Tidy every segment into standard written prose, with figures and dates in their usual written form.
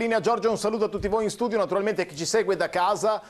Linea Giorgio, un saluto a tutti voi in studio, naturalmente a chi ci segue da casa.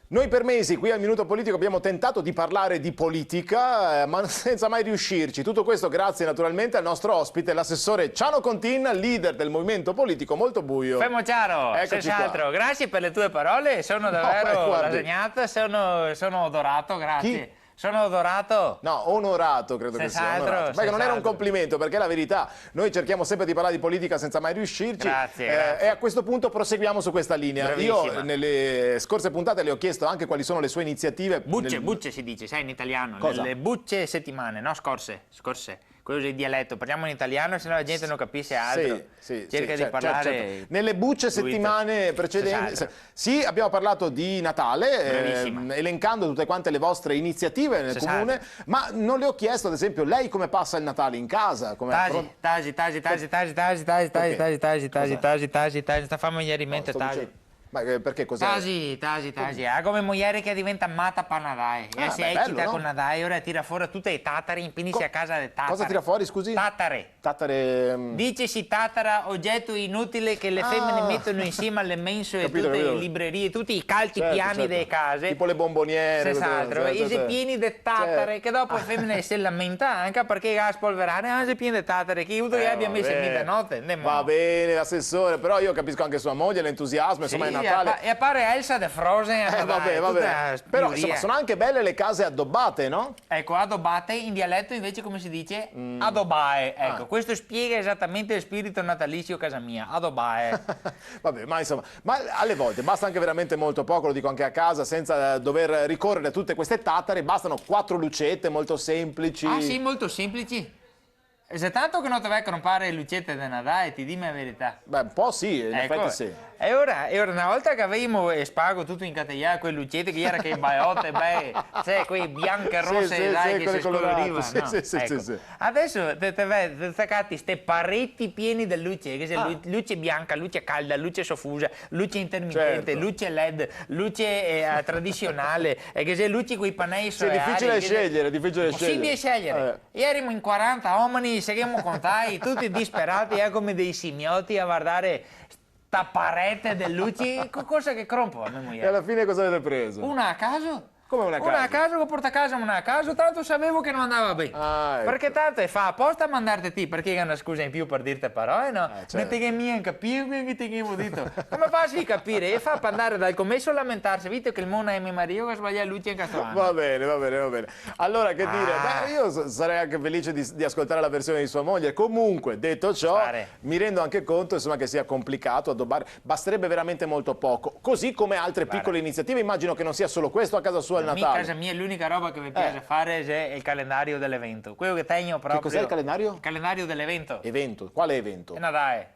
Noi per mesi qui al Minuto Politico abbiamo tentato di parlare di politica, ma senza mai riuscirci. Tutto questo grazie naturalmente al nostro ospite, l'assessore Ciano Contin, leader del movimento politico Molto Buio. Fermo Ciaro, Eccoci senz'altro, qua. grazie per le tue parole, sono davvero guardi. lasagnata, sono odorato, grazie. Chi? Sono odorato. No, onorato credo che sia. Senz'altro, Onorato. Beh, non era un senz'altro. complimento, perché è la verità. Noi cerchiamo sempre di parlare di politica senza mai riuscirci. Grazie. E a questo punto proseguiamo su questa linea. Bravissima. Io nelle scorse puntate le ho chiesto anche quali sono le sue iniziative. Bucce si dice, sai, in italiano. Cosa? Nelle bucce settimane, no, scorse. Quello del dialetto, parliamo in italiano, se no la gente non capisce altro. Cerca di parlare. Certo. Nelle bucce settimane precedenti, Senz'altro. sì, abbiamo parlato di Natale, Bravissima. elencando tutte quante le vostre iniziative nel Senz'altro. comune, ma non le ho chiesto, ad esempio, lei come passa il Natale in casa? Come Tasi, sta familiarmente sto Tasi. dicendo- Ma perché cos'è? Tasi. Ha come moglie che diventa matta per Nadai. E si beh, eccita bello, no? con Nadai, ora tira fuori tutte le tatare, quindi si a casa le tatare. Cosa tira fuori, scusi? Tatare. Tattare... Dicesi tatara, oggetto inutile che le femmine mettono insieme alle mense e Capito, tutte capito. le librerie, tutti i calti Certo, piani certo. delle case. Tipo le bomboniere. Senz'altro, e si pieni di tatare, che dopo le femmine si lamenta anche perché a spolverare, si pieni di tatare, che io che abbia messo in mezzanotte. Va bene, assessore, però io capisco anche sua moglie, l'entusiasmo, insomma è Natale. E appare Elsa de Frozen. Vabbè. Però insomma sono anche belle le case addobbate, no? Ecco, adobbate, in dialetto invece come si dice? Adobbae. Ecco, questo spiega esattamente lo spirito natalizio a casa mia. Adobbae. Vabbè, ma insomma, ma alle volte basta anche veramente molto poco, lo dico anche a casa, senza dover ricorrere a tutte queste tattare, bastano 4 lucette molto semplici. Ah sì, molto semplici. E se tanto che non ti vengono fare lucette da Natale, ti dimmi la verità. Beh, un po' sì, in effetti sì. E ora, una volta che avevamo spago tutto in catena, quelle lucette che era che baiotte, cioè quei bianche rosse Sì, dai, che quelle si colorate, scolorivano. sì, No? sì, Ecco. sì. Adesso ti attaccati ste paretti pieni di luce, che se luce bianca, luce calda, luce soffusa, luce intermittente, Certo. luce LED, luce tradizionale, e che se luci quei pannelli Sì, è solari. difficile che scegliere, difficile Possibile scegliere. Ieri in 40 uomini, seguiamo contai, tutti disperati, come dei simioti a guardare sta parete di luci, cosa che crompo a mia E alla moglie. fine cosa avete preso? Una a caso? Come una a Una a caso? caso che porta a casa una a caso, tanto sapevo che non andava bene. Ah, ecco. Perché tanto è fa apposta a mandarti te, perché è una scusa in più per dirti parole, no? certo. Metti che mia in capire che ti avevo detto. Come faccio a capire? E fa per andare dal commesso a lamentarsi, visto che il mondo è mio marito che sbaglia luce in casa. Va bene. Allora, che dire, beh, io sarei anche felice di ascoltare la versione di sua moglie. Comunque, detto ciò, mi rendo anche conto insomma, che sia complicato addobbare. Basterebbe veramente molto poco. Così come altre piccole iniziative. Immagino che non sia solo questo a casa sua il A Natale. casa mia l'unica roba che mi piace fare è il calendario dell'evento. Quello che tengo proprio. Che cos'è il calendario? Il calendario dell'evento. Evento. Quale evento? È Natale.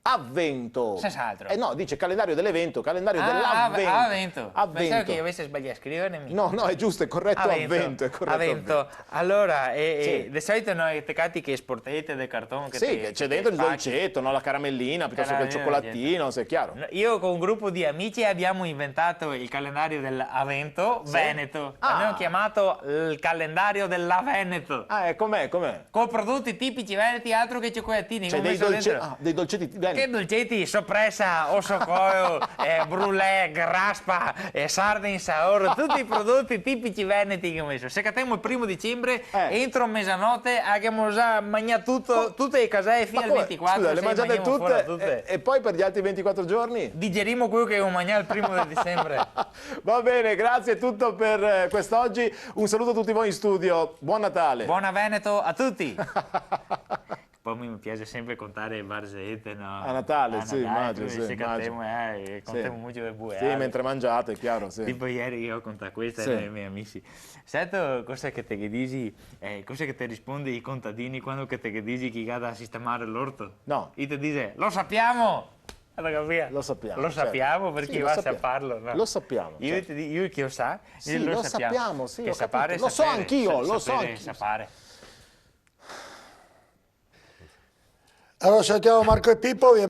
Avvento. Senz'altro. No, dice calendario dell'evento, calendario dell'avvento. Avvento. Avvento. Pensavo che io avessi sbagliato a scrivere. No, è giusto, è corretto avvento. È corretto Avvento. Allora, Sì. di solito noi teccati che esportate del cartone che Sì, te- che c'è che dentro il spacchi. dolcetto, no? La caramellina piuttosto che il Caramellina, cioccolatino, se è chiaro. Io con un gruppo di amici abbiamo inventato il calendario dell'Avento Veneto. Ah. L'abbiamo chiamato il calendario dell'Aveneto. Ah, com'è? Con prodotti tipici veneti, altro che cioccolatini. C'è come dei, messo dentro. dei dolcetti bene. Che dolcetti, soppressa, ossocoio, brulè, graspa, sardine saor, tutti i prodotti tipici veneti che ho messo. Se cattiamo il 1° dicembre, entro mezzanotte abbiamo già mangiato tutte le caselle fino Ma al come? 24. Scusa, le se mangiate mangiamo fuori tutte e poi per gli altri 24 giorni? Digerimo quello che ho mangiato il 1° dicembre. Va bene, grazie, è tutto per quest'oggi. Un saluto a tutti voi in studio. Buon Natale. Buona Veneto a tutti! Poi mi piace sempre contare barzellette, no? A Natale, sì, immagino, Se sì, cantiamo, contiamo molto le bue. Sì, mentre mangiate, è chiaro, sì. Tipo ieri io ho contato questa Sì. ai miei amici. Sai cosa che te dici, cosa che ti rispondi i contadini quando che te dici che vada a sistemare l'orto? No. E ti dice, lo sappiamo! Lo sappiamo. Lo sappiamo perché Sì, lo va a sappiamo. saperlo. No? Lo sappiamo. Io certo. ti dico, io che lo sa, Sì, lo sappiamo, sì, che ho sapere, capito. Lo so sapere, anch'io, lo so sapere, anch'io. sapere. Allora salutiamo Marco e Pippo.